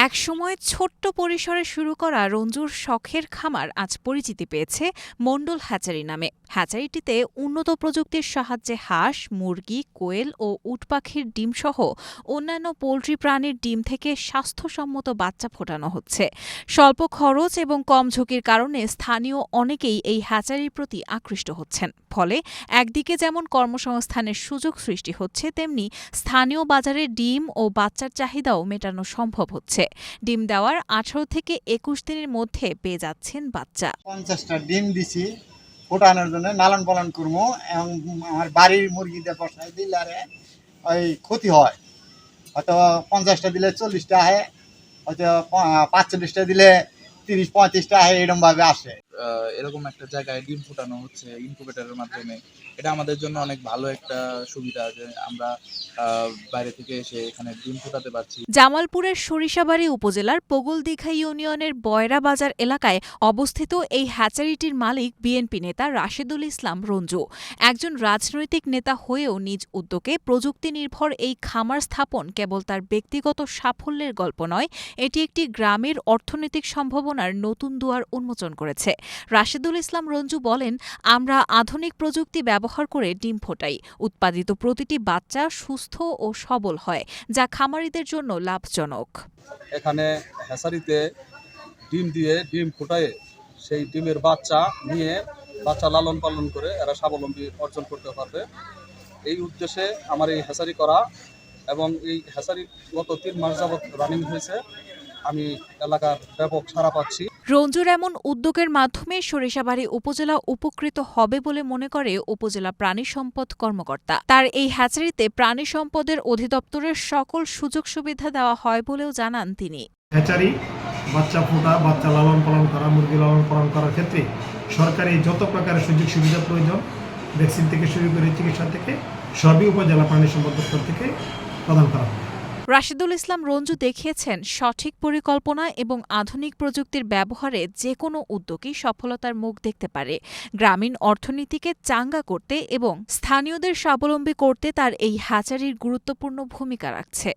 একসময় ছোট্ট পরিসরে শুরু করা রঞ্জুর শখের খামার আজ পরিচিতি পেয়েছে মণ্ডল হ্যাচারি নামে। হ্যাচারিটিতে উন্নত প্রযুক্তির সাহায্যে হাঁস, মুরগি, কোয়েল ও উট পাখির ডিমসহ অন্যান্য পোল্ট্রি প্রাণীর ডিম থেকে স্বাস্থ্যসম্মত বাচ্চা ফোটানো হচ্ছে। স্বল্প খরচ এবং কম ঝুঁকির কারণে স্থানীয় অনেকেই এই হ্যাচারির প্রতি আকৃষ্ট হচ্ছেন। ফলে একদিকে যেমন কর্মসংস্থানের সুযোগ সৃষ্টি হচ্ছে, তেমনি স্থানীয় বাজারে ডিম ও বাচ্চার চাহিদাও মেটানো সম্ভব হচ্ছে। ডিম দেওয়ার 18 থেকে 21 দিনের মধ্যে পেয়ে যাচ্ছেন বাচ্চা। 50টা ডিম দিছি ফোটানোর জন্য, লালন পালন করবো এবং আমার বাড়ির মুরগিতে বসাই দিলে ওই ক্ষতি হয়। হয়তো 50টা দিলে 40টা হয়, হয়তো 45টা দিলে 30-35টা হয়, এরকম ভাবে আসে। এরকম একটা জায়গায় ডিম ফোটানো হচ্ছে ইনকিউবেটরের মাধ্যমে। এটা আমাদের জন্য অনেক ভালো একটা সুবিধা যে আমরা বাইরে থেকে এসে এখানে ডিম ফোটাতে পারছি। জামালপুরের সরিষাবাড়ী উপজেলার পগলদিঘা ইউনিয়নের বয়রা বাজার এলাকায় অবস্থিত এই হ্যাচারিটির মালিক বিএনপি নেতা রাশেদুল ইসলাম রঞ্জু। একজন রাজনৈতিক নেতা হয়েও নিজ উদ্যোগে প্রযুক্তি নির্ভর এই খামার স্থাপন কেবল তার ব্যক্তিগত সাফল্যের গল্প নয়, এটি একটি গ্রামের অর্থনৈতিক সম্ভাবনার নতুন দুয়ার উন্মোচন করেছে। রাশেদুল ইসলাম রঞ্জু বলেন, আমরা আধুনিক প্রযুক্তি ব্যবহার করে ডিম ফোটাই। উৎপাদিত প্রতিটি বাচ্চা সুস্থ ও সবল হয়, যা খামারিদের জন্য লাভজনক। এখানে হ্যাচারিতে ডিম দিয়ে ডিম ফুটায়ে সেই ডিমের বাচ্চা নিয়ে বাচ্চা লালন পালন করে এরা স্বাবলম্বী অর্জন করতে পারবে, এই উদ্দেশ্যে আমার এই হ্যাচারি করা। এবং এই হ্যাচারি গত 3 মাস যাবৎ রানিং হয়েছে। আমি এলাকার ব্যাপক সাড়া পাচ্ছি। রঞ্জুর এমন উদ্যোগের মাধ্যমে সরিষাবাড়ী উপজেলা উপকৃত হবে বলে মনে করে উপজেলা প্রাণী সম্পদ কর্মকর্তা। তার এই হ্যাচারিতে প্রাণী সম্পদের অধিদপ্তরের সকল সুযোগ সুবিধা দেওয়া হয় বলেও জানান তিনি। হ্যাচারি বাচ্চা ফোটা, বাচ্চা লালন পালন করা, মুরগি লালন পালন করার ক্ষেত্রে সরকারি যত প্রকারের সুযোগ সুবিধা প্রয়োজন, ভ্যাকসিন থেকে শুরু করে চিকিৎসা থেকে সবই উপজেলা প্রাণী সম্পদ দপ্তর থেকে প্রদান করা হবে। রাশেদুল ইসলাম রঞ্জু দেখিয়েছেন, সঠিক পরিকল্পনা এবং আধুনিক প্রযুক্তির ব্যবহারে যে কোনো উদ্যোগই সফলতার মুখ দেখতে পারে। গ্রামীণ অর্থনীতিকে চাঙ্গা করতে এবং স্থানীয়দের স্বাবলম্বী করতে তার এই হ্যাচারির গুরুত্বপূর্ণ ভূমিকা রাখছে।